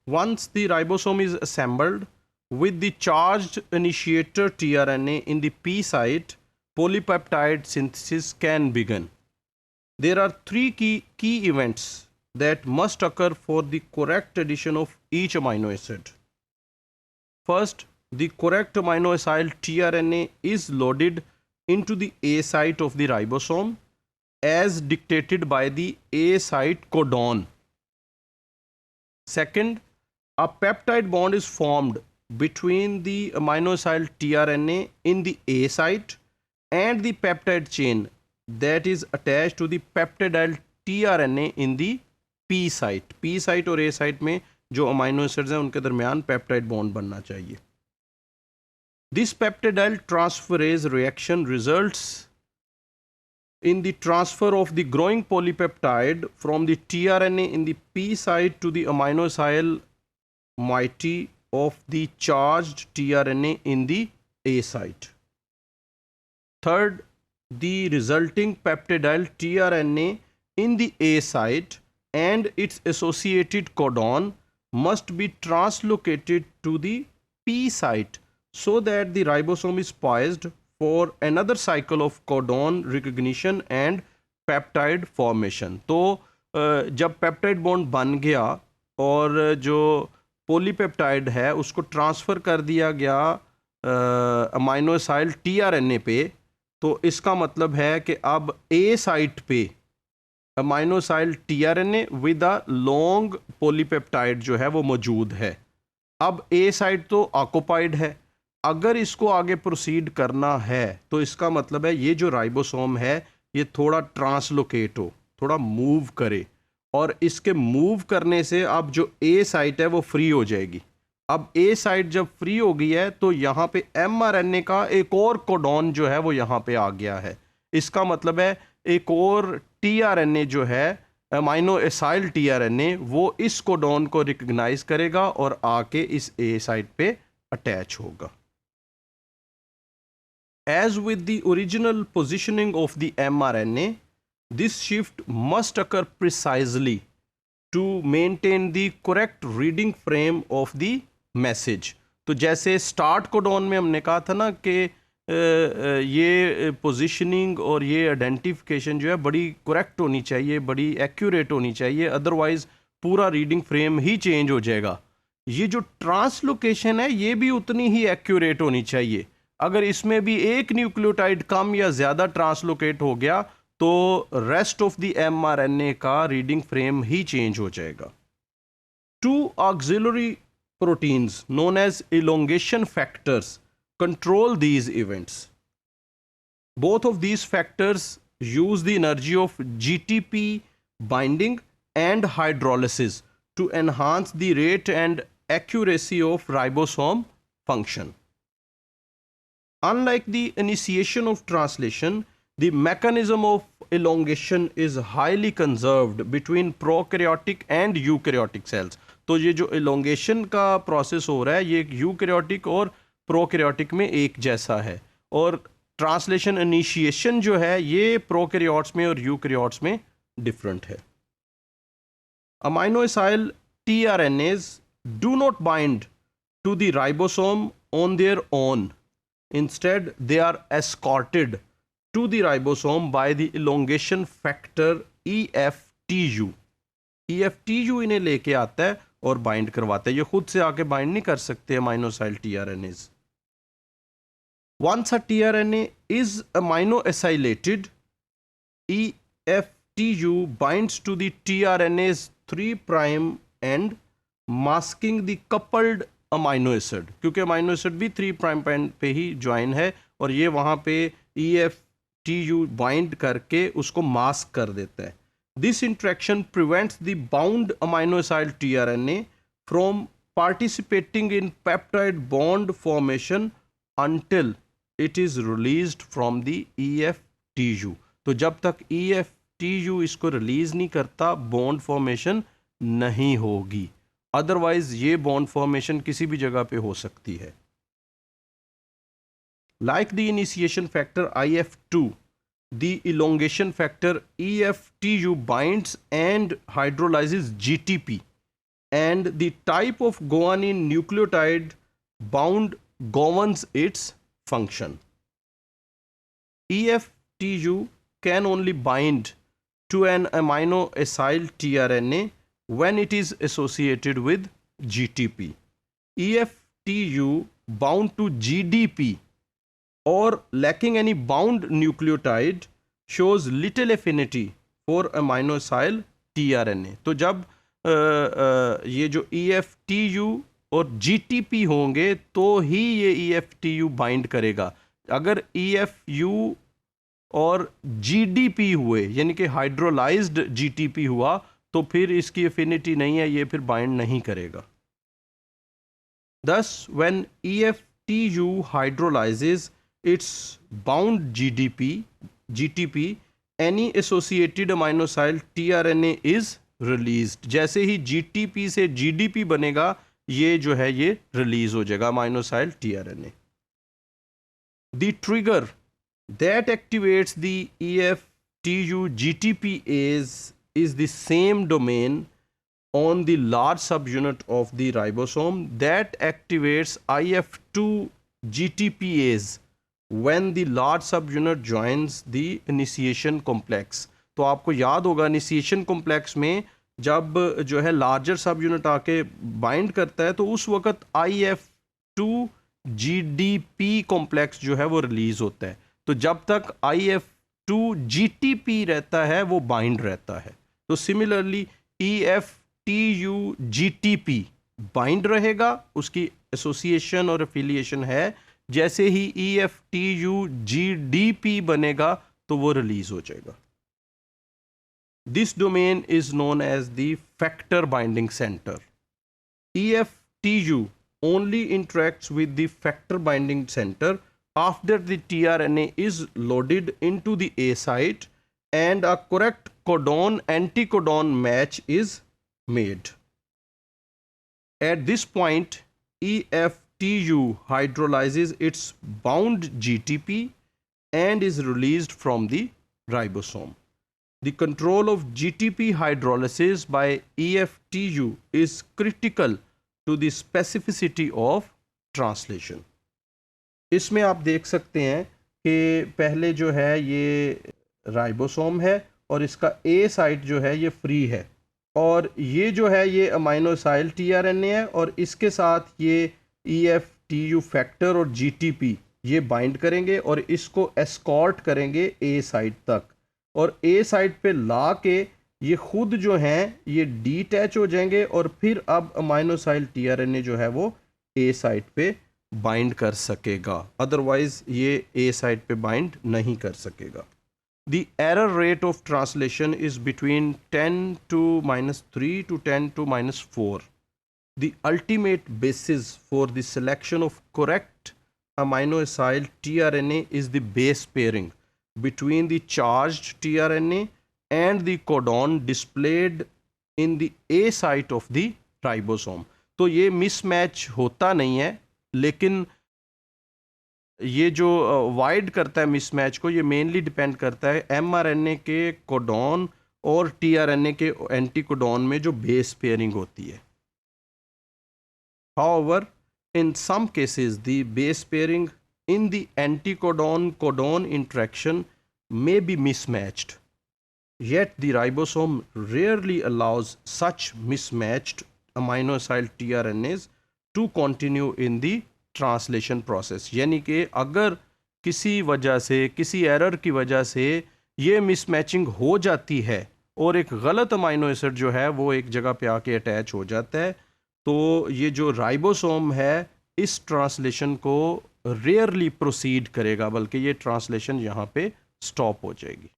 Once the ribosome is assembled with the charged initiator tRNA in the P site, polypeptide synthesis can begin. There are three key events that must occur for the correct addition of each amino acid. First, the correct amino acid tRNA is loaded into the A site of the ribosome as dictated by the A site codon. Second, a peptide bond is formed between the amino acid tRNA in the A site and the peptide chain that is attached to the peptidyl tRNA in the P site. P site और A site में जो amino acids हैं उनके दरमियान peptide bond बनना चाहिए. This peptidyl transferase reaction results in the transfer of the growing polypeptide from the tRNA in the P site to the amino acyl moiety of the charged tRNA in the A site. Third, the resulting peptidyl tRNA in the A site and its associated codon must be translocated to the P site so that the ribosome is poised for another cycle of codon recognition and peptide formation. तो जब peptide bond बन गया और जो polypeptide है उसको transfer कर दिया गया अमाइनो एसाइल टीआरएनए पे, तो इसका मतलब है कि अब ए साइट पे amino acyl tRNA with a long polypeptide जो है वो मौजूद है. अब ए साइट तो ऑक्युपाइड है. अगर इसको आगे प्रोसीड करना है तो इसका मतलब है ये जो राइबोसोम है ये थोड़ा ट्रांसलोकेट हो, थोड़ा मूव करे, और इसके मूव करने से अब जो ए साइट है वो फ्री हो जाएगी. अब ए साइट जब फ्री हो गई है तो यहाँ पे एमआरएनए का एक और कोडॉन जो है वो यहाँ पे आ गया है. इसका मतलब है एक और टीआरएनए जो है अमाइनो एसाइल टीआरएनए वो इस कोडॉन को रिकग्नाइज करेगा और आके इस ए साइट पे अटैच होगा. As with the original positioning of the mRNA, this shift must occur precisely to maintain the correct reading frame of the message. तो जैसे स्टार्ट कोडॉन में हमने कहा था ना कि ये पोजीशनिंग और ये आइडेंटिफिकेशन जो है बड़ी करेक्ट होनी चाहिए, बड़ी एक्यूरेट होनी चाहिए, अदरवाइज पूरा रीडिंग फ्रेम ही चेंज हो जाएगा. ये जो ट्रांसलोकेशन है ये भी उतनी ही एक्यूरेट होनी चाहिए. अगर इसमें भी एक न्यूक्लियोटाइड कम या ज़्यादा ट्रांसलोकेट हो गया तो रेस्ट ऑफ द एमआरएनए का रीडिंग फ्रेम ही चेंज हो जाएगा. Two auxiliary proteins known as elongation factors control these events. Both of these factors use the energy of GTP binding and hydrolysis to enhance the rate and accuracy of ribosome function. Unlike the initiation of translation, the mechanism of elongation is highly conserved between prokaryotic and eukaryotic cells. तो ये जो elongation का process हो रहा है ये eukaryotic और prokaryotic में एक जैसा है, और ट्रांसलेशन इनिशिएशन जो है ये प्रोकैरियोट्स में और यूकैरियोट्स में डिफरेंट है. Amino acyl tRNAs do not bind to the ribosome on their own. Instead, they are escorted to the ribosome by the elongation factor EFTU. EFTU इन्हें लेके आता है और बाइंड करवाता है. ये खुद से आके बाइंड नहीं कर सकते amino acyl tRNAs. Once a tRNA is amino acylated, EFTU binds to the tRNA's 3' end, masking the coupled amino acid, क्योंकि अमाइनो एसिड भी 3' पे ही ज्वाइन है और ये वहाँ पे EFTU बाइंड करके उसको मास्क कर देता है. This interaction prevents the bound amino acyl tRNA from participating in peptide bond formation until it is released from the EFTU. तो जब तक EFTU इसको रिलीज नहीं करता बॉन्ड फॉर्मेशन नहीं होगी, अदरवाइज ये बॉन्ड फॉर्मेशन किसी भी जगह पे हो सकती है. Like the initiation factor IF2, the elongation factor EFTU binds and hydrolyses GTP and the type of guanine nucleotide bound governs its function. EFTU can only bind to an amino acyl tRNA when it is associated with GTP. EFTU bound to GDP or lacking any bound nucleotide shows little affinity for amino acyl tRNA. तो जब ये जो EFTU और GTP होंगे तो ही ये EFTU bind करेगा. अगर EFU और GDP हुए यानी कि हाइड्रोलाइज्ड GTP हुआ तो फिर इसकी एफिनिटी नहीं है, ये फिर बाइंड नहीं करेगा. Thus, when EFTU hydrolyzes its bound GTP, any associated amino acyl tRNA is released. जैसे ही GTP से GDP बनेगा ये जो है ये रिलीज हो जाएगा amino acyl tRNA. The trigger that activates the EFTU GTPase is the same domain on the large subunit of the ribosome that activates IF2 GTPase when the large subunit joins the initiation complex. तो आपको याद होगा initiation complex में जब जो है larger subunit आके bind करता है तो उस वक्त IF2 GDP complex जो है वो रिलीज होता है. तो जब तक IF2 GTP रहता है वो बाइंड रहता है. तो सिमिलरली EFTU GTP बाइंड रहेगा, उसकी एसोसिएशन और एफिलिएशन है. जैसे ही EFTU GDP बनेगा तो वो रिलीज हो जाएगा. This domain is known as the factor binding centre. EFTU only interacts with the factor binding center after the tRNA is loaded into the A site and a correct codon-anticodon match is made. At this point, EFTU hydrolyzes its bound GTP and is released from the ribosome. The control of GTP hydrolysis by EFTU is critical to the specificity of translation. इसमें आप देख सकते हैं कि पहले जो है ये राइबोसोम है और इसका A साइट जो है ये फ्री है और ये जो है ये अमाइनो एसाइल tRNA है और इसके साथ ये EFTU फैक्टर और GTP ये बाइंड करेंगे और इसको एस्कॉर्ट करेंगे A साइट तक और A साइट पे ला के ये खुद जो हैं ये डीटैच हो जाएंगे और फिर अब अमाइनो एसाइल tRNA जो है वो A साइट पे बाइंड कर सकेगा, अदरवाइज ये A साइट पे बाइंड नहीं कर सकेगा. The error rate of translation is between 10 to -3 to 10 to -4. The ultimate basis for the selection of correct amino acyl tRNA is the base pairing between the charged tRNA and the codon displayed in the A site of the ribosome. तो ये mismatch होता नहीं है, लेकिन ये जो wide करता है मिसमैच को ये मेनली डिपेंड करता है mRNA के कोडॉन और tRNA के एंटीकोडॉन में जो बेस पेयरिंग होती है. However, in some cases the base pairing in the anticodon-codon interaction may be mismatched. Yet the ribosome rarely allows such mismatched amino acyl tRNAs to continue in the translation process. यानी कि अगर किसी वजह से किसी error की वजह से ये मिसमैचिंग हो जाती है और एक गलत अमाइनो एसिड जो है वो एक जगह पे आके अटैच हो जाता है तो ये जो राइबोसोम है इस ट्रांसलेशन को रेयरली प्रोसीड करेगा, बल्कि ये ट्रांसलेशन यहाँ पे स्टॉप हो जाएगी.